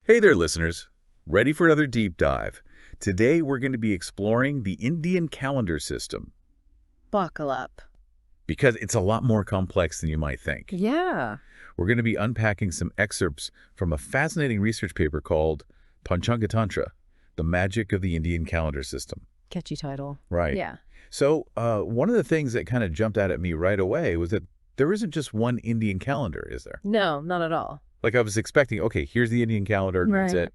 Hey there, listeners. Ready for another deep dive? Today, we're going to be exploring the Indian calendar system Buckle up. because it's a lot more complex than you might think. Yeah. We're going to be unpacking some excerpts from a fascinating research paper called Panchanga Tantra, The Magic of the Indian Calendar System. Catchy title. Right. Yeah. So one of the things that kind of jumped out at me right away was that there isn't just one Indian calendar, is there? No, not at all. Like I was expecting, okay, here's the Indian calendar, that's it.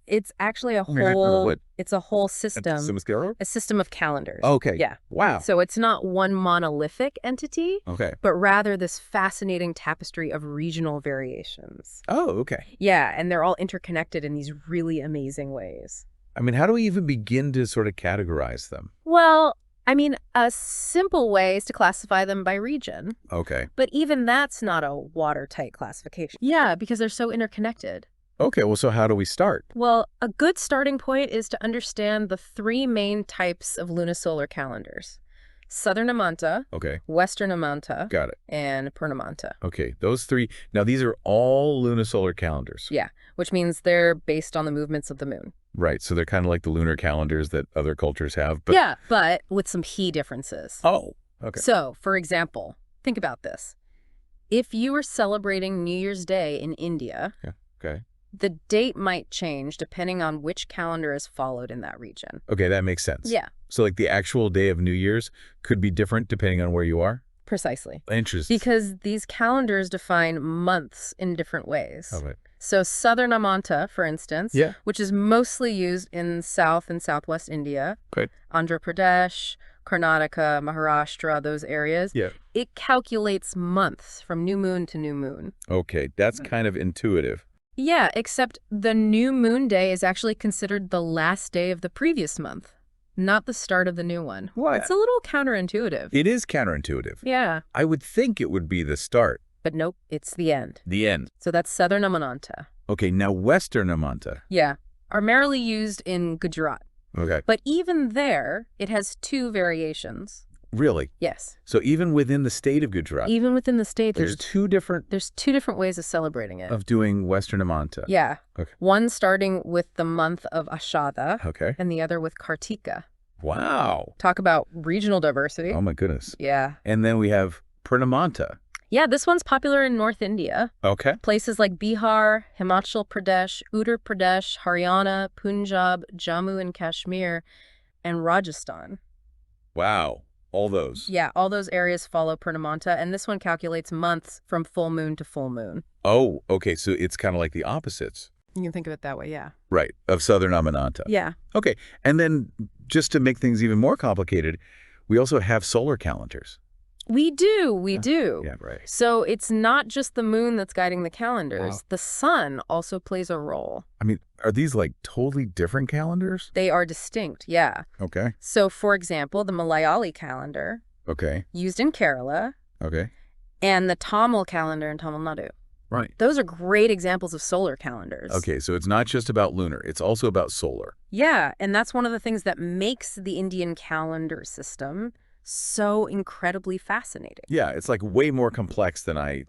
It's actually a What? it's a whole system, Simiskero? a system of calendars. Okay. Yeah. Wow. So it's not one monolithic entity, Okay. but rather this fascinating tapestry of regional variations. Oh, okay. Yeah, and they're all interconnected in these really amazing ways. I mean, how do we even begin to sort of categorize them? Well, I mean, a simple way is to classify them by region. Okay. But even that's not a watertight classification. Yeah, because they're so interconnected. Okay, well, so how do we start? Well, a good starting point is to understand the three main types of lunisolar calendars. Southern Amanta, Okay, Western Amanta, got it. and Purnamanta. Okay, those three. Now, these are all lunisolar calendars. Yeah, which means they're based on the movements of the moon. Right, so they're kind of like the lunar calendars that other cultures have, but... Yeah, but with some key differences. Oh, okay. So, for example, think about this. If you were celebrating New Year's Day in India, Yeah, okay. the date might change depending on which calendar is followed in that region. Okay, that makes sense. Yeah, So, like, the actual day of New Year's could be different depending on where you are? precisely. Interesting. Because these calendars define months in different ways. Of it. So Southern Amanta, for instance, Yeah. which is mostly used in South and Southwest India, Good. Andhra Pradesh, Karnataka, Maharashtra, those areas, Yeah. it calculates months from new moon to new moon. Okay, that's kind of intuitive. Yeah, except the new moon day is actually considered the last day of the previous month, not the start of the new one. What? It's a little counterintuitive. It is counterintuitive. Yeah, I would think it would be the start, but nope, it's the end. the end. So that's Southern Amanta. Okay, now Western Amanta. Yeah, primarily used in Gujarat. Okay. But even there, it has two variations. Really? Yes. So even within the state of Gujarat, Even within the state, there's two different there's two different ways of celebrating it. of doing Western Amanta. Yeah. Okay. One starting with the month of Ashada Okay. and the other with Kartika. Wow. Talk about regional diversity. Oh my goodness. Yeah. And then we have Purnamanta. Yeah, this one's popular in North India. Okay. Places like Bihar, Himachal Pradesh, Uttar Pradesh, Haryana, Punjab, Jammu and Kashmir, and Rajasthan. Wow. All those. Yeah, all those areas follow Purnamanta, and this one calculates months from full moon to full moon. Oh, okay. So it's kind of like the opposites. You can think of it that way, yeah. Right. Of Southern Amananta. Yeah. Okay. And then just to make things even more complicated, we also have solar calendars. We do. Yeah, right. So it's not just the moon that's guiding the calendars. Wow. The sun also plays a role. I mean, are these like totally different calendars? They are distinct, yeah. Okay. So, for example, the Malayali calendar, Okay. used in Kerala, Okay. and the Tamil calendar in Tamil Nadu. Right. Those are great examples of solar calendars. Okay, so it's not just about lunar, it's also about solar. Yeah, and that's one of the things that makes the Indian calendar system so incredibly fascinating. Yeah, it's like way more complex than I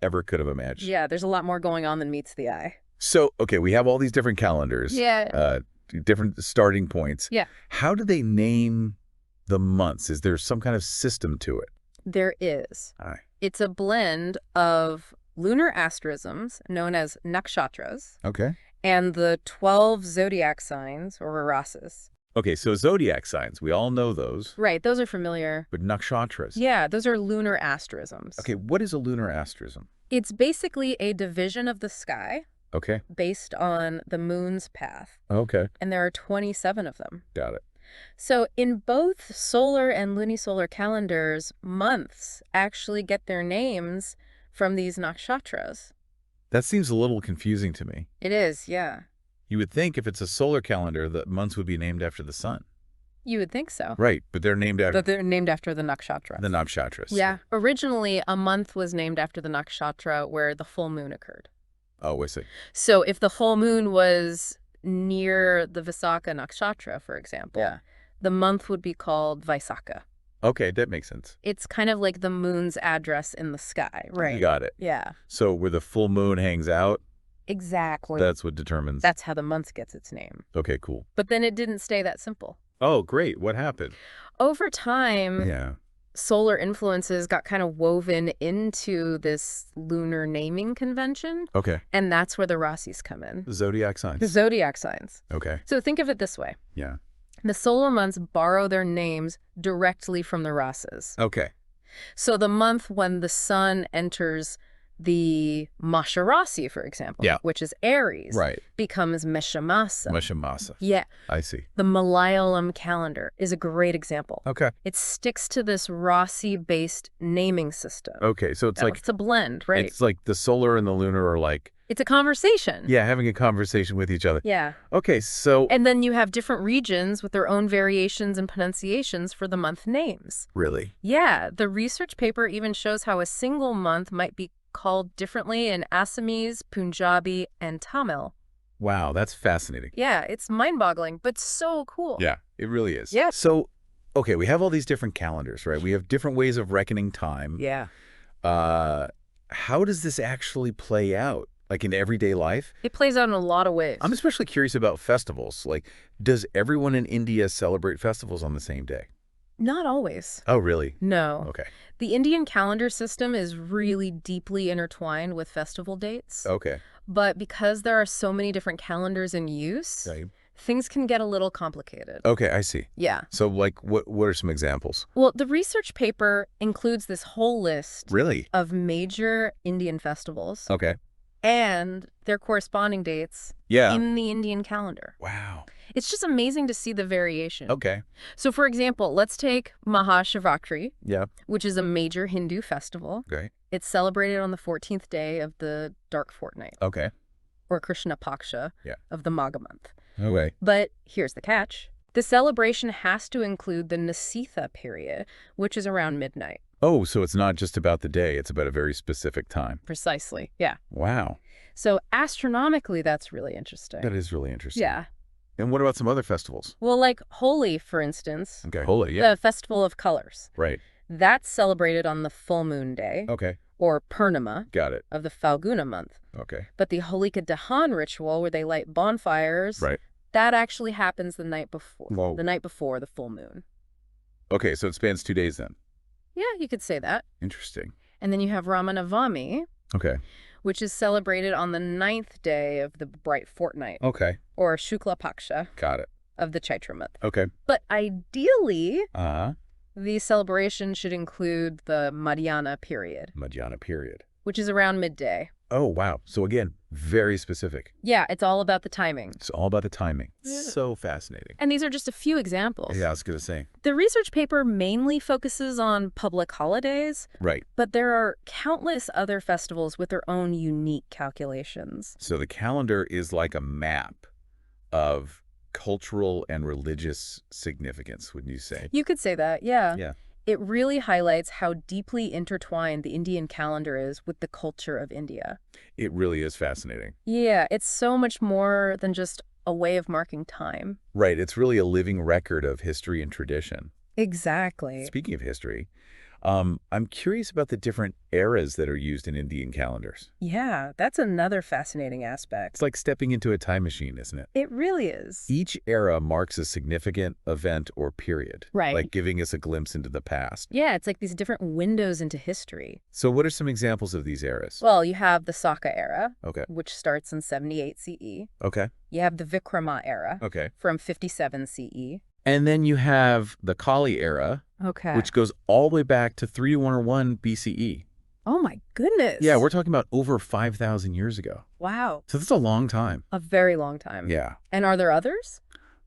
ever could have imagined. Yeah, there's a lot more going on than meets the eye. So, okay, we have all these different calendars. Yeah. Different starting points. Yeah. How do they name the months? Is there some kind of system to it? There is. All right. It's a blend of lunar asterisms, known as nakshatras, Okay. and the 12 zodiac signs, or rasas. Okay, so zodiac signs, we all know those. Right, those are familiar. But nakshatras. Yeah, those are lunar asterisms. Okay, what is a lunar asterism? It's basically a division of the sky Okay. based on the moon's path, Okay. and there are 27 of them. Got it. So in both solar and lunisolar calendars, months actually get their names from these nakshatras. That seems a little confusing to me. It is, yeah. You would think if it's a solar calendar, the months would be named after the sun. You would think so. Right, but they're named after That they're named after the nakshatra. the nakshatras. Yeah. Originally, a month was named after the nakshatra where the full moon occurred. Oh, I see. So if the full moon was near the Visakha nakshatra, for example, the month would be called Vaisakha. Okay, that makes sense. It's kind of like the moon's address in the sky, right? You got it. Yeah. So where the full moon hangs out Exactly. That's what determines. That's how the month gets its name. Okay, cool. But then it didn't stay that simple. Oh, great. What happened? Over time, Yeah. solar influences got kind of woven into this lunar naming convention, Okay. and that's where the Rasis come in. Zodiac signs. The zodiac signs. Okay. So think of it this way. Yeah. The solar months borrow their names directly from the Rasis. Okay. So the month when the sun enters the Masha Rasi, for example, Yeah. which is Aries, Right. becomes Meshamasa. Mashamasa. Yeah. I see. The Malayalam calendar is a great example. Okay. It sticks to this Rasi-based naming system. Okay. So it's Now, like it's a blend, right? it's like the solar and the lunar are like, It's a conversation. yeah, having a conversation with each other. Yeah. Okay. So And then you have different regions with their own variations and pronunciations for the month names. really. Yeah, the research paper even shows how a single month might be called differently in Assamese, Punjabi, and Tamil. Wow, that's fascinating. Yeah, it's mind-boggling, but so cool. Yeah, it really is. Yeah. So, okay, we have all these different calendars, right? We have different ways of reckoning time. Yeah. How does this actually play out, like in everyday life? It plays out in a lot of ways. I'm especially curious about festivals. Like, does everyone in India celebrate festivals on the same day? Not always. Oh, really? No. Okay. The Indian calendar system is really deeply intertwined with festival dates. Okay. But because there are so many different calendars in use, Okay. things can get a little complicated. Okay, I see. Yeah. So, like, what are some examples? Well, the research paper includes this whole list Really? of major Indian festivals Okay. and their corresponding dates Yeah. in the Indian calendar. Wow. It's just amazing to see the variation. Okay. So, for example, let's take Mahashivaratri, Yeah. which is a major Hindu festival. Okay. It's celebrated on the 14th day of the dark fortnight, Okay. or Krishna Paksha Yeah. of the Magha month. Okay. But here's the catch. The celebration has to include the Nasitha period, which is around midnight. Oh, so it's not just about the day. It's about a very specific time. Precisely. Yeah. Wow. So astronomically, that's really interesting. That is really interesting. Yeah. And what about some other festivals? Well, like Holi, for instance, Okay. Holy, yeah. the Festival of Colors. Right. That's celebrated on the full moon day, Okay. or Purnima, Got it. of the Falguna month. Okay. But the Holika ritual, where they light bonfires, Right. that actually happens the night before. Whoa. The night before the full moon. Okay, so it spans 2 days then. Yeah, you could say that. Interesting. And then you have Ramanavami, Okay. which is celebrated on the 9th day of the bright fortnight, Okay. or Shukla Paksha Got it. of the Chaitra month. Okay. But ideally, Uh-huh. the celebration should include the Madhyana period, Madhyana period. which is around midday. Oh, wow. So again, very specific. Yeah, it's all about the timing. It's all about the timing. Yeah. So fascinating. And these are just a few examples. Yeah, I was going to say. The research paper mainly focuses on public holidays, Right. but there are countless other festivals with their own unique calculations. So the calendar is like a map of cultural and religious significance, wouldn't you say? You could say that, yeah. Yeah. It really highlights how deeply intertwined the Indian calendar is with the culture of India. It really is fascinating. Yeah, it's so much more than just a way of marking time. Right. It's really a living record of history and tradition. Exactly. Speaking of history, I'm curious about the different eras that are used in Indian calendars. Yeah, that's another fascinating aspect. It's like stepping into a time machine, isn't it? It really is. Each era marks a significant event or period. Right. Like giving us a glimpse into the past. Yeah, it's like these different windows into history. So what are some examples of these eras? Well, you have the Saka era, Okay. which starts in 78 CE. Okay. You have the Vikrama era Okay. from 57 CE. And then you have the Kali era, Okay. which goes all the way back to 3101 BCE. Oh my goodness. Yeah, we're talking about over 5,000 years ago. Wow. So that's a long time. A very long time. Yeah. And are there others?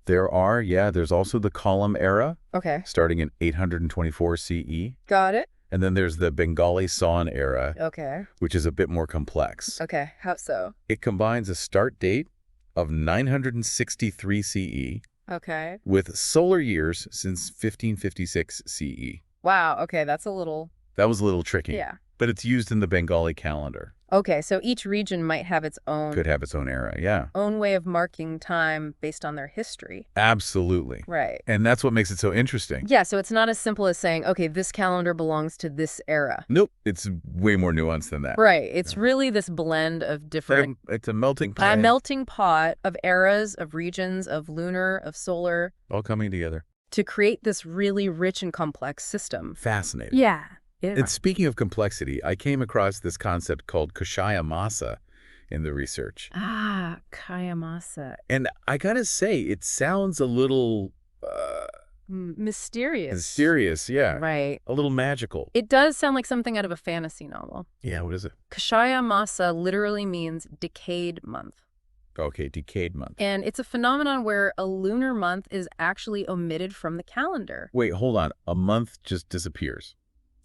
There's also the Kollam era, Okay. starting in 824 CE. Got it. And then there's the Bengali San era, Okay. which is a bit more complex. Okay. How so? It combines a start date of 963 CE Okay. with solar years since 1556 CE. Wow. Okay. That's a little, That was a little tricky. yeah. But it's used in the Bengali calendar. Okay, so each region might have its Could have its own era, yeah. own way of marking time based on their history. Absolutely. Right. And that's what makes it so interesting. Yeah, so it's not as simple as saying, okay, this calendar belongs to this era. Nope. It's way more nuanced than that. Right. It's really this blend of different... It's a melting pot. A melting pot of eras, of regions, of lunar, of solar, All coming together. to create this really rich and complex system. Fascinating. Yeah. And speaking of complexity, I came across this concept called Kashaya Masa in the research. Ah, Kayamasa. And I gotta say, it sounds a little Mysterious. mysterious, yeah. Right. A little magical. It does sound like something out of a fantasy novel. Yeah, what is it? Kashaya Masa literally means decayed month. Okay, decayed month. And it's a phenomenon where a lunar month is actually omitted from the calendar. Wait, hold on. A month just disappears.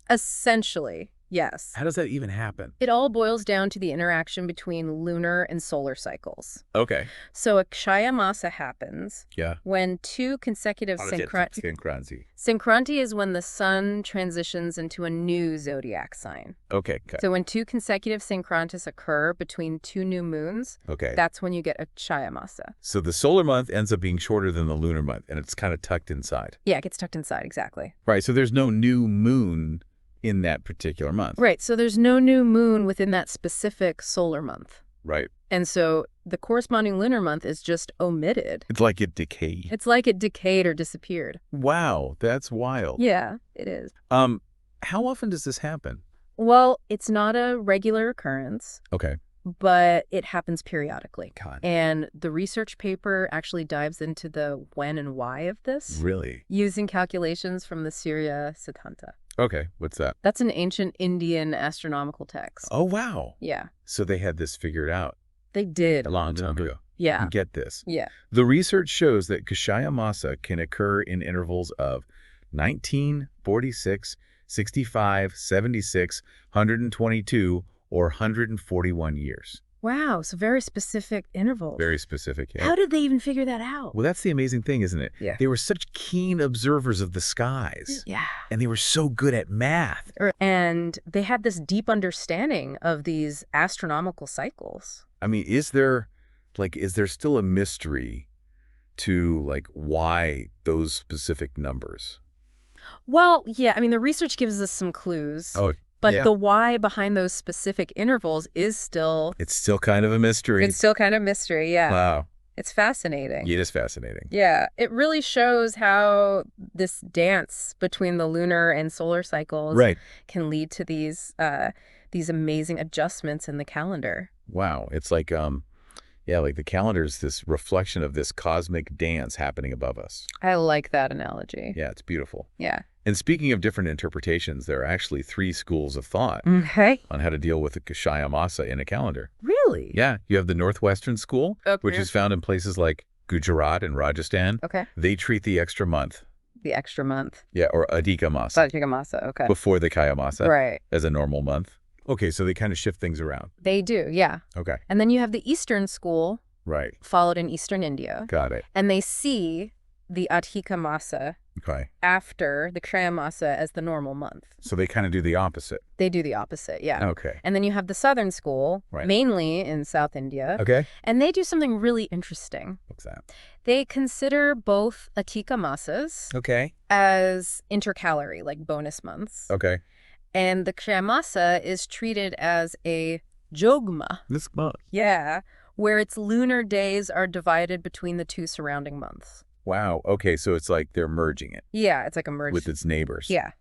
Essentially, yes. How does that even happen? It all boils down to the interaction between lunar and solar cycles. Okay. So a Kshaya Masa happens Yeah. when two consecutive Sankranti... Sankranti is when the sun transitions into a new zodiac sign. Okay. So when two consecutive Sankrantis occur between two new moons, Okay. that's when you get a Kshaya Masa. So the solar month ends up being shorter than the lunar month, and it's kind of tucked inside. Yeah, it gets tucked inside, exactly. Right, so there's no new moon in that particular month. Right, so there's no new moon within that specific solar month. Right. And so the corresponding lunar month is just omitted. It's like it decayed. It's like it decayed or disappeared. Wow, that's wild. Yeah, it is. How often does this happen? Well, it's not a regular occurrence, Okay. but it happens periodically. God. And the research paper actually dives into the when and why of this, Really? using calculations from the Surya Siddhanta. Okay, what's that? That's an ancient Indian astronomical text. Oh, wow. Yeah, So they had this figured out they did. a long time ago. Yeah, Get this. yeah. The research shows that Kashaya Masa can occur in intervals of 19, 46, 65, 76, 122, or 141 years. Wow, so very specific intervals. Very specific. Yeah. How did they even figure that out? Well, that's the amazing thing, isn't it? Yeah. They were such keen observers of the skies. Yeah. And they were so good at math. And they had this deep understanding of these astronomical cycles. I mean, is there still a mystery to, like, why those specific numbers? Well, yeah, I mean, the research gives us some clues. Oh, but yeah. the why behind those specific intervals is still... It's still kind of a mystery. It's still kind of mystery, yeah. Wow. It's fascinating. It is fascinating. Yeah, it really shows how this dance between the lunar and solar cycles can lead to these amazing adjustments in the calendar. Wow. It's like, like the calendar's this reflection of this cosmic dance happening above us. I like that analogy. Yeah, it's beautiful. Yeah. And speaking of different interpretations, there are actually 3 schools of thought Okay. on how to deal with the Kashaya Masa in a calendar. Really? Yeah, you have the Northwestern school, which Okay. is found in places like Gujarat and Rajasthan. Okay. They treat the extra month. The extra month. Yeah, or Adhika Masa. Satyaka Masa, okay. Before the Kaya Masa. Right. As a normal month. Okay, so they kind of shift things around. They do, yeah. Okay. And then you have the Eastern school, Right. followed in Eastern India. Got it. And they see the Adhika Masa Okay. after the Kshaya Masa as the normal month. So they kind of do the opposite. They do the opposite, yeah. Okay. And then you have the Southern school, Right. mainly in South India. Okay. And they do something really interesting. What's that? They consider both Adhika Masas Okay. as intercalary, like bonus months. Okay. And the Kshaya Masa is treated as a jogma. This month. Yeah, where its lunar days are divided between the 2 surrounding months. Wow. Okay, so it's like they're merging it Yeah, it's like a merge. with its neighbors. Yeah.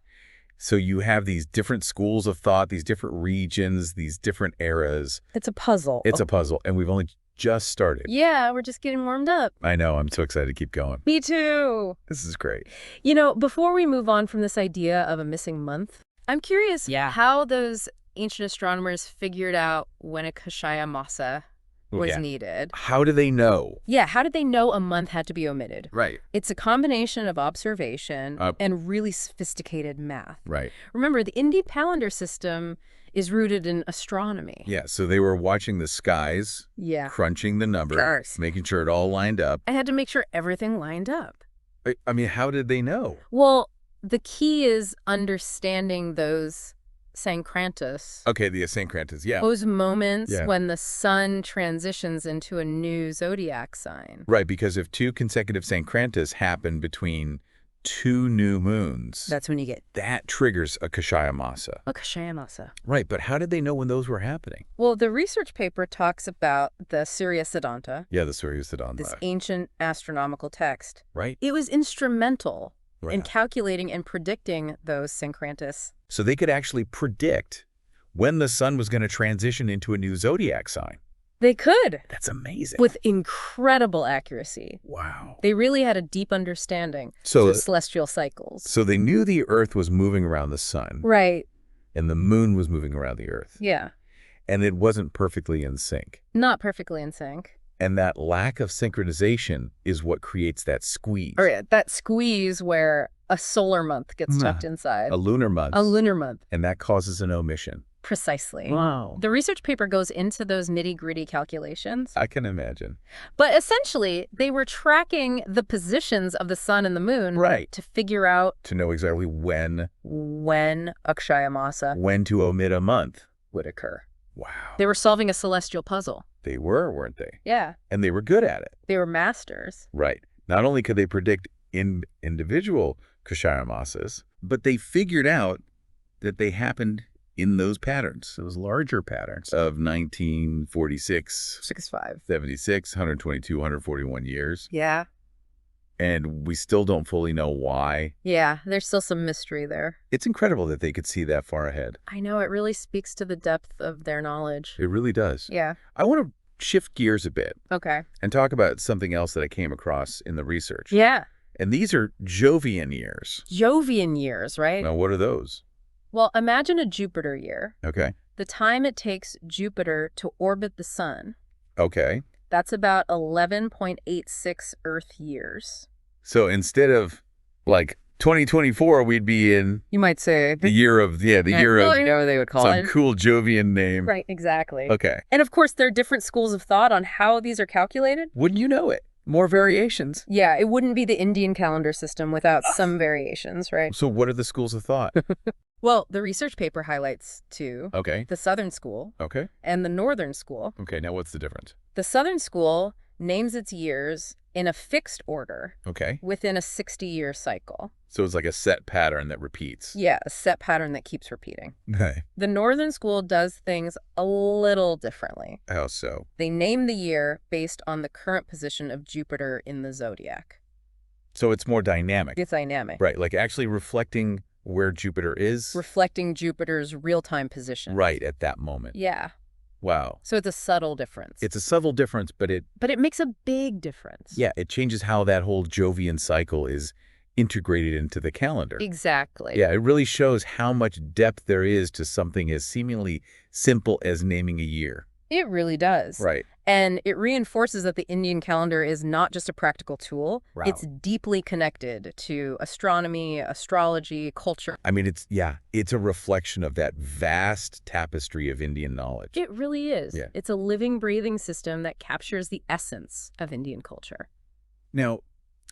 So you have these different schools of thought, these different regions, these different eras. It's a puzzle. It's a puzzle, and we've only just started. Yeah, we're just getting warmed up. I know. I'm so excited to keep going. Me too. This is great. You know, before we move on from this idea of a missing month, I'm curious how those ancient astronomers figured out when a Kshaya Masa was needed. How do they know? Yeah, how did they know a month had to be omitted? Right. It's a combination of observation and really sophisticated math. Right. Remember, the Indian calendar system is rooted in astronomy. Yeah, so they were watching the skies, Yeah. crunching the numbers, making sure it all lined up. I had to make sure everything lined up. I mean, how did they know? Well, the key is understanding those Sankrantis. Okay, the Sankrantis, yeah. Those moments when the sun transitions into a new zodiac sign. Right, because if 2 consecutive Sankrantis happen between 2 new moons, That's when you get that triggers a Kashaya Masa. a Kashaya Masa. Right, but how did they know when those were happening? Well, the research paper talks about the Surya Siddhanta, Yeah, the Surya Siddhanta. this ancient astronomical text. Right. It was instrumental in Right. calculating and predicting those Sankrantis. So they could actually predict when the sun was going to transition into a new zodiac sign. They could, That's amazing. with incredible accuracy. Wow. They really had a deep understanding So- of celestial cycles. So they knew the Earth was moving around the sun, Right. and the moon was moving around the Earth, Yeah. and it wasn't perfectly in sync. Not perfectly in sync. And that lack of synchronization is what creates that squeeze. Or that squeeze where a solar month gets tucked inside. A lunar month. A lunar month. And that causes an omission. Precisely. Wow. The research paper goes into those nitty-gritty calculations. I can imagine. But essentially, they were tracking the positions of the sun and the moon Right. to figure out To know exactly when Akshaya Masa to omit a month. would occur. Wow. They were solving a celestial puzzle. They were, weren't they? Yeah. And they were good at it. They were masters. Right. Not only could they predict individual Kashaya Masas, but they figured out that they happened in those patterns, those larger patterns of 1946, 6-5. 76, 122, 141 years. Yeah. And we still don't fully know why. Yeah. There's still some mystery there. It's incredible that they could see that far ahead. I know. It really speaks to the depth of their knowledge. It really does. Yeah. I want to shift gears a bit Okay. and talk about something else that I came across in the research. Yeah. And these are Jovian years. Jovian years, right? Now, what are those? Well, imagine a Jupiter year. Okay. The time it takes Jupiter to orbit the sun. Okay. That's about 11.86 Earth years. So instead of like 2024, we'd be in You might say the year of, the year of you know what they would call some it. cool Jovian name. Right, exactly. Okay. And of course, there are different schools of thought on how these are calculated. Wouldn't you know it? More variations. Yeah, it wouldn't be the Indian calendar system without some variations, right? So what are the schools of thought? Well, the research paper highlights two. Okay. The Southern School Okay. and the Northern School. Okay. Now what's the difference? The Southern School names its years in a fixed order Okay. within a 60-year cycle. So it's like a set pattern that repeats. Yeah, a set pattern that keeps repeating. Okay. The Northern School does things a little differently. How so? They name the year based on the current position of Jupiter in the zodiac. So it's more dynamic. It's dynamic. Right. Like actually reflecting where Jupiter is. Reflecting Jupiter's real-time position. Right at that moment. Yeah. Wow. So it's a subtle difference. It's a subtle difference, but it makes a big difference. Yeah, it changes how that whole Jovian cycle is integrated into the calendar. Exactly. Yeah, it really shows how much depth there is to something as seemingly simple as naming a year. It really does. Right. And it reinforces that the Indian calendar is not just a practical tool. Wow. It's deeply connected to astronomy, astrology, culture. I mean, it's a reflection of that vast tapestry of Indian knowledge. It really is. Yeah. It's a living, breathing system that captures the essence of Indian culture. Now,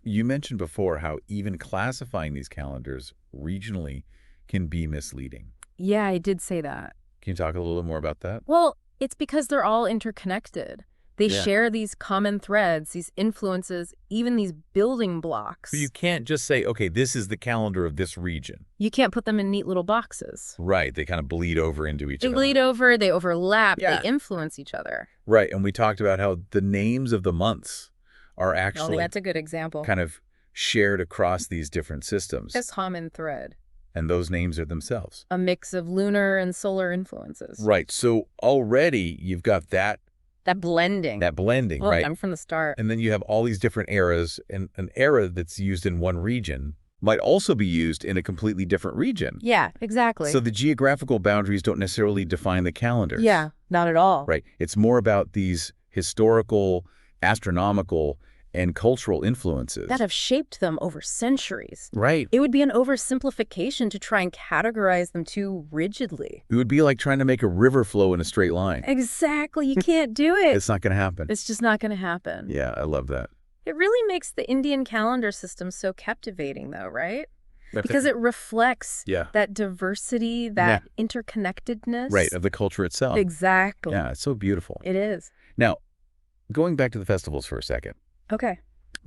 you mentioned before how even classifying these calendars regionally can be misleading. Yeah, I did say that. Can you talk a little more about that? Well, it's because they're all interconnected. They Yeah. share these common threads, these influences, even these building blocks. So you can't just say, okay, this is the calendar of this region. You can't put them in neat little boxes. Right. They kind of bleed over into each They other. bleed over, they overlap, Yeah. they influence each other. Right. And we talked about how the names of the months are actually That's a good example. kind of shared across these different systems. A common thread. And those names are themselves. A mix of lunar and solar influences. Right. So already you've got that blending. blending, Well, right? I'm from the start. And then you have all these different eras, and an era that's used in one region might also be used in a completely different region. Yeah, exactly. So the geographical boundaries don't necessarily define the calendars. Yeah, not at all. Right. It's more about these historical, astronomical, and cultural influences. That have shaped them over centuries. Right. It would be an oversimplification to try and categorize them too rigidly. It would be like trying to make a river flow in a straight line. Exactly. You can't do it. It's not going to happen. It's just not going to happen. Yeah, I love that. It really makes the Indian calendar system so captivating, though, right? Because it reflects Yeah. that diversity, that interconnectedness. Right, of the culture itself. Exactly. Yeah, it's so beautiful. It is. Now, going back to the festivals for a second, Okay.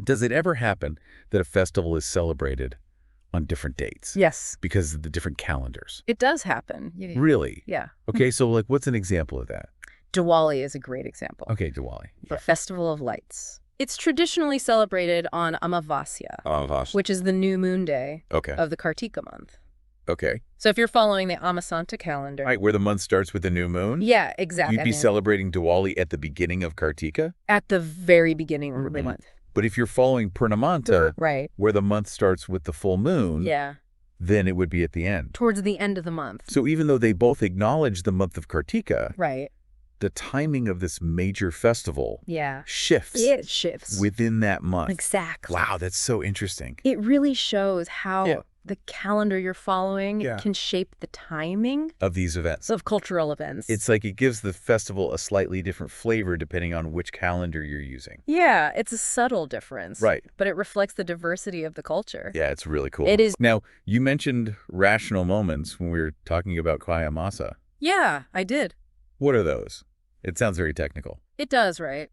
does it ever happen that a festival is celebrated on different dates? Yes. Because of the different calendars? It does happen. Really? Yeah. Okay, so like what's an example of that? Diwali is a great example. Okay, Diwali. The Festival of Lights. It's traditionally celebrated on Amavasya, which is the new moon day of the Kartika month. Okay. So if you're following the Amasanta calendar. Right, where the month starts with the new moon? Yeah, exactly. You'd be celebrating Diwali at the beginning of Kartika? At the very beginning of the month. But if you're following Purnamanta, right, where the month starts with the full moon, yeah, then it would be at the end. Towards the end of the month. So even though they both acknowledge the month of Kartika, right, the timing of this major festival shifts. It shifts. Within that month. Exactly. Wow, that's so interesting. It really shows how the calendar you're following can shape the timing of these events. Of cultural events. It's like it gives the festival a slightly different flavor depending on which calendar you're using. Yeah, it's a subtle difference. Right. But it reflects the diversity of the culture. Yeah, it's really cool. It is. Now, you mentioned rational moments when we were talking about Kaya Masa. Yeah, I did. What are those? It sounds very technical. It does, right?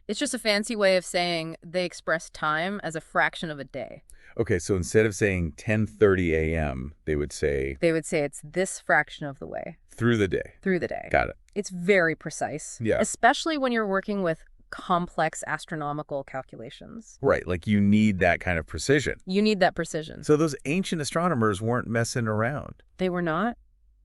It's just a fancy way of saying they express time as a fraction of a day. Okay, so instead of saying 10:30 a.m., they would say... They would say it's this fraction of the way. Through the day. Through the day. Got it. It's very precise. Yeah. Especially when you're working with complex astronomical calculations. Right, like you need that kind of precision. You need that precision. So those ancient astronomers weren't messing around. They were not.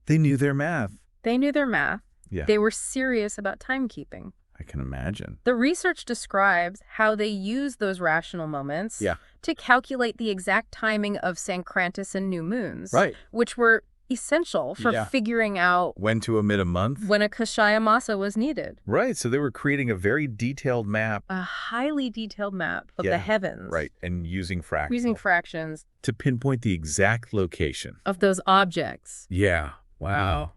They knew their math. They knew their math. Yeah. They were serious about timekeeping. I can imagine. The research describes how they use those rational moments to calculate the exact timing of Sankrantis and new moons, which were essential for figuring out when to omit a month, when a Kashaya Masa was needed. Right, so they were creating a very detailed map. A highly detailed map of the heavens. Right, and using fractions. Using fractions. To pinpoint the exact location. Of those objects. Yeah, wow.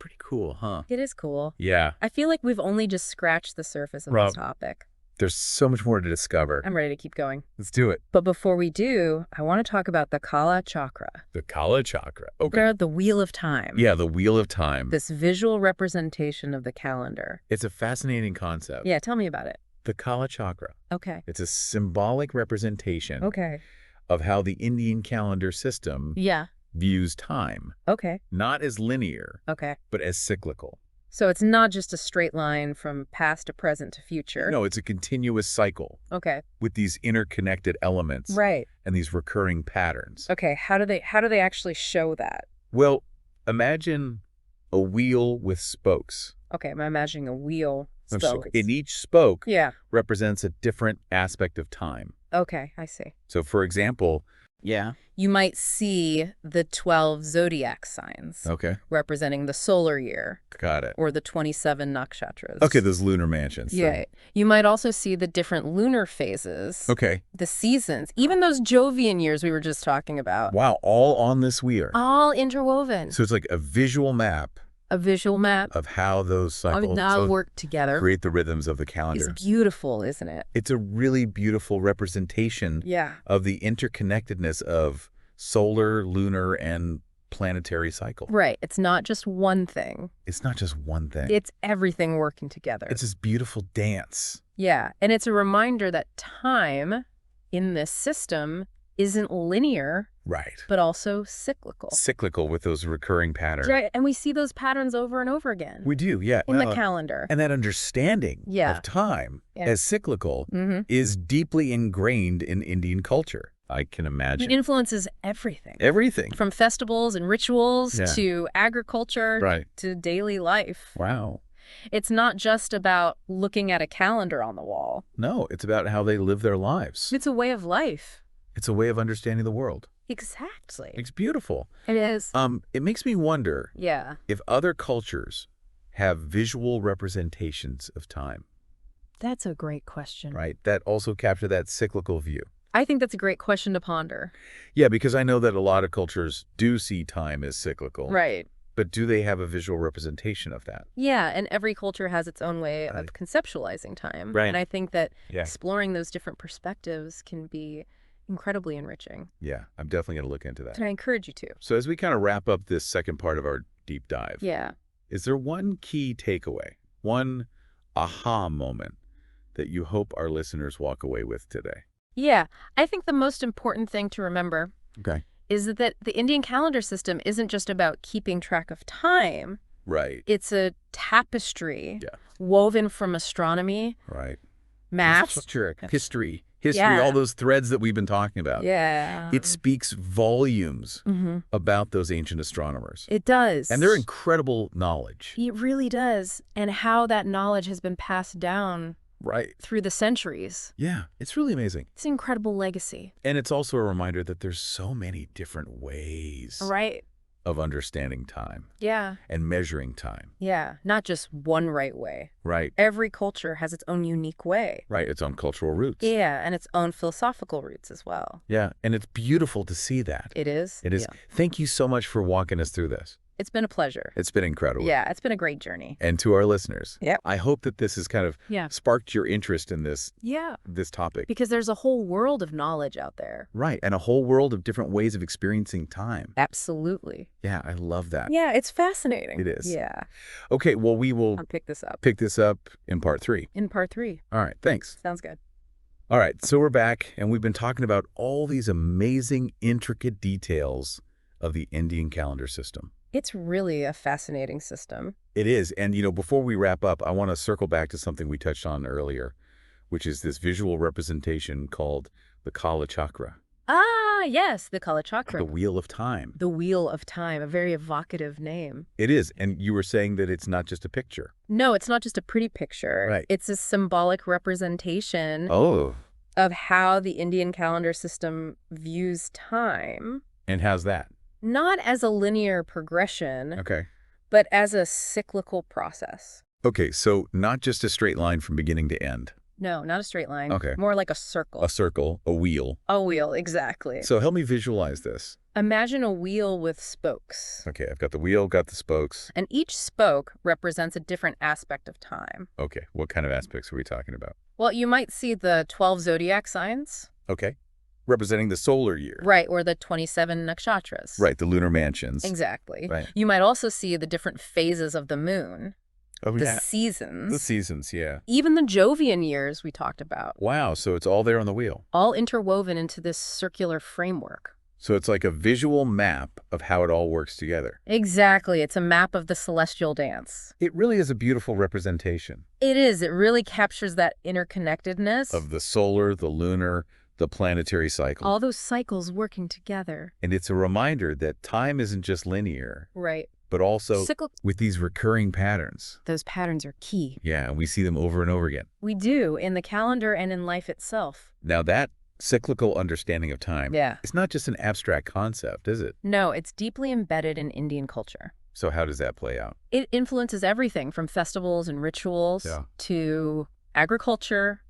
Pretty cool, huh? It is cool. Yeah. I feel like we've only just scratched the surface of this topic. There's so much more to discover. I'm ready to keep going. Let's do it. But before we do, I want to talk about the Kala Chakra. The Kala Chakra. Okay. The Wheel of Time. Yeah, the Wheel of Time. This visual representation of the calendar. It's a fascinating concept. Yeah, tell me about it. The Kala Chakra. Okay. It's a symbolic representation of how the Indian calendar system views time. Okay. Not as linear, but as cyclical. So it's not just a straight line from past to present to future. No, it's a continuous cycle. Okay. With these interconnected elements. Right. And these recurring patterns. Okay, how do they actually show that? Well, imagine a wheel with spokes. Okay, I'm imagining a wheel, spokes. In each spoke represents a different aspect of time. Okay, I see. So for example, you might see the 12 zodiac signs. Okay. Representing the solar year. Got it. Or the 27 nakshatras. Okay, those lunar mansions. Yeah. You might also see the different lunar phases. Okay. The seasons. Even those Jovian years we were just talking about. Wow, all on this wheel. All interwoven. So it's like a visual map. A visual map. Of how those cycles now work together. Create the rhythms of the calendar. It's beautiful, isn't it? It's a really beautiful representation of the interconnectedness of solar, lunar, and planetary cycle. Right. It's not just one thing. It's not just one thing. It's everything working together. It's this beautiful dance. Yeah. And it's a reminder that time in this system isn't linear. Right. But also cyclical. Cyclical with those recurring patterns. Right. And we see those patterns over and over again. We do, yeah. In the calendar. And that understanding of time as cyclical is deeply ingrained in Indian culture. I can imagine. It influences everything. Everything. From festivals and rituals to agriculture to daily life. Wow. It's not just about looking at a calendar on the wall. No, it's about how they live their lives. It's a way of life. It's a way of understanding the world. Exactly. It's beautiful. It is. It makes me wonder if other cultures have visual representations of time. That's a great question. Right? That also capture that cyclical view. I think that's a great question to ponder. Yeah, because I know that a lot of cultures do see time as cyclical. Right. But do they have a visual representation of that? Yeah, and every culture has its own way of conceptualizing time. Right. And I think that exploring those different perspectives can be incredibly enriching. Yeah, I'm definitely going to look into that. And I encourage you to. So as we kind of wrap up this second part of our deep dive, Yeah. is there one key takeaway, one aha moment that you hope our listeners walk away with today? Yeah. I think the most important thing to remember is that the Indian calendar system isn't just about keeping track of time. Right. It's a tapestry woven from astronomy, math, culture, history, Yeah. all those threads that we've been talking about. Yeah. It speaks volumes about those ancient astronomers. It does. And their incredible knowledge. It really does. And how that knowledge has been passed down through the centuries. Yeah, it's really amazing. It's an incredible legacy. And it's also a reminder that there's so many different ways of understanding time. Yeah. And measuring time. Yeah. Not just one right way. Right. Every culture has its own unique way. Right. Its own cultural roots. Yeah. And its own philosophical roots as well. Yeah. And it's beautiful to see that. It is. It is. Yeah. Thank you so much for walking us through this. It's been a pleasure. It's been incredible. Yeah, it's been a great journey. And to our listeners, I hope that this has kind of sparked your interest in this topic. Because there's a whole world of knowledge out there. Right, and a whole world of different ways of experiencing time. Absolutely. Yeah, I love that. Yeah, it's fascinating. It is. Yeah. Okay, well, we will I'll pick this up in part 3. In part 3. All right, thanks. Sounds good. All right, so we're back, and we've been talking about all these amazing, intricate details of the Indian calendar system. It's really a fascinating system. It is. And, before we wrap up, I want to circle back to something we touched on earlier, which is this visual representation called the Kala Chakra. Ah, yes, the Kala Chakra. The Wheel of Time. The Wheel of Time, a very evocative name. It is. And you were saying that it's not just a picture. No, it's not just a pretty picture. Right. It's a symbolic representation of how the Indian calendar system views time. And how's that? Not as a linear progression, Okay. but as a cyclical process. Okay, so not just a straight line from beginning to end. No, not a straight line. Okay. More like a circle. A circle, a wheel. A wheel, exactly. So help me visualize this. Imagine a wheel with spokes. Okay, I've got the wheel, got the spokes. And each spoke represents a different aspect of time. Okay, what kind of aspects are we talking about? Well, you might see the 12 zodiac signs. Okay. Representing the solar year. Right, or the 27 nakshatras. Right, the lunar mansions. Exactly. Right. You might also see the different phases of the moon. Oh, the seasons. The seasons, yeah. Even the Jovian years we talked about. Wow, so it's all there on the wheel. All interwoven into this circular framework. So it's like a visual map of how it all works together. Exactly. It's a map of the celestial dance. It really is a beautiful representation. It is. It really captures that interconnectedness. Of the solar, the lunar, the planetary cycle. All those cycles working together. And it's a reminder that time isn't just linear. Right. But also with these recurring patterns. Those patterns are key. Yeah, and we see them over and over again. We do, in the calendar and in life itself. Now that cyclical understanding of time, it's not just an abstract concept, is it? No, it's deeply embedded in Indian culture. So how does that play out? It influences everything from festivals and rituals to agriculture,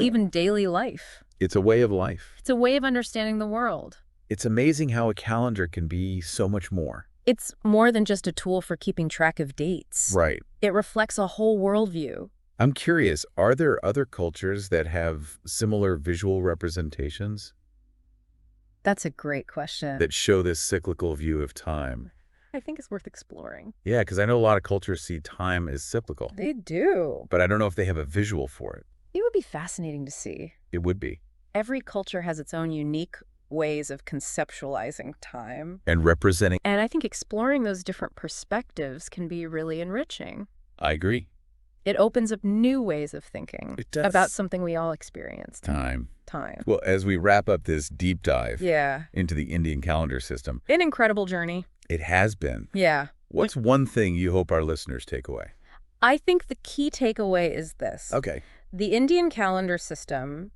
even daily life. It's a way of life. It's a way of understanding the world. It's amazing how a calendar can be so much more. It's more than just a tool for keeping track of dates. Right. It reflects a whole worldview. I'm curious, are there other cultures that have similar visual representations? That's a great question. That show this cyclical view of time. I think it's worth exploring. Yeah, because I know a lot of cultures see time as cyclical. They do. But I don't know if they have a visual for it. It would be fascinating to see. It would be. Every culture has its own unique ways of conceptualizing time. And representing. And I think exploring those different perspectives can be really enriching. I agree. It opens up new ways of thinking about something we all experience. Time. Time. Well, as we wrap up this deep dive into the Indian calendar system. An incredible journey. It has been. Yeah. What's one thing you hope our listeners take away? I think the key takeaway is this. Okay. The Indian calendar system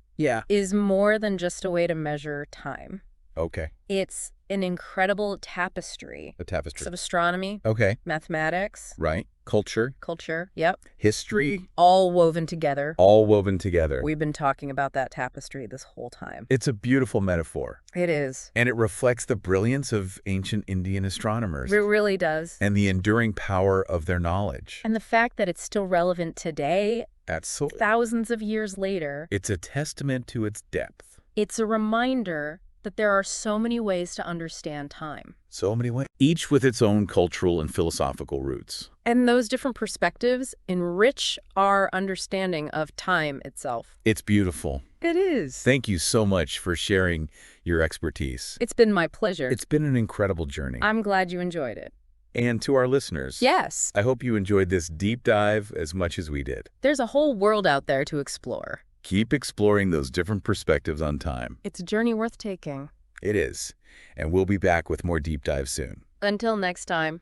is more than just a way to measure time. Okay. It's an incredible tapestry. A tapestry. Of astronomy. Okay. Mathematics. Right. Culture. Culture. Yep. History. All woven together. All woven together. We've been talking about that tapestry this whole time. It's a beautiful metaphor. It is. And it reflects the brilliance of ancient Indian astronomers. It really does. And the enduring power of their knowledge. And the fact that it's still relevant today, Absolutely. thousands of years later. It's a testament to its depth. It's a reminder that there are so many ways to understand time. So many ways, each with its own cultural and philosophical roots. And those different perspectives enrich our understanding of time itself. It's beautiful. It is. Thank you so much for sharing your expertise. It's been my pleasure. It's been an incredible journey. I'm glad you enjoyed it. And to our listeners, yes, I hope you enjoyed this deep dive as much as we did. There's a whole world out there to explore. Keep exploring those different perspectives on time. It's a journey worth taking. It is. And we'll be back with more deep dives soon. Until next time.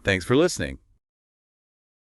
Thanks for listening.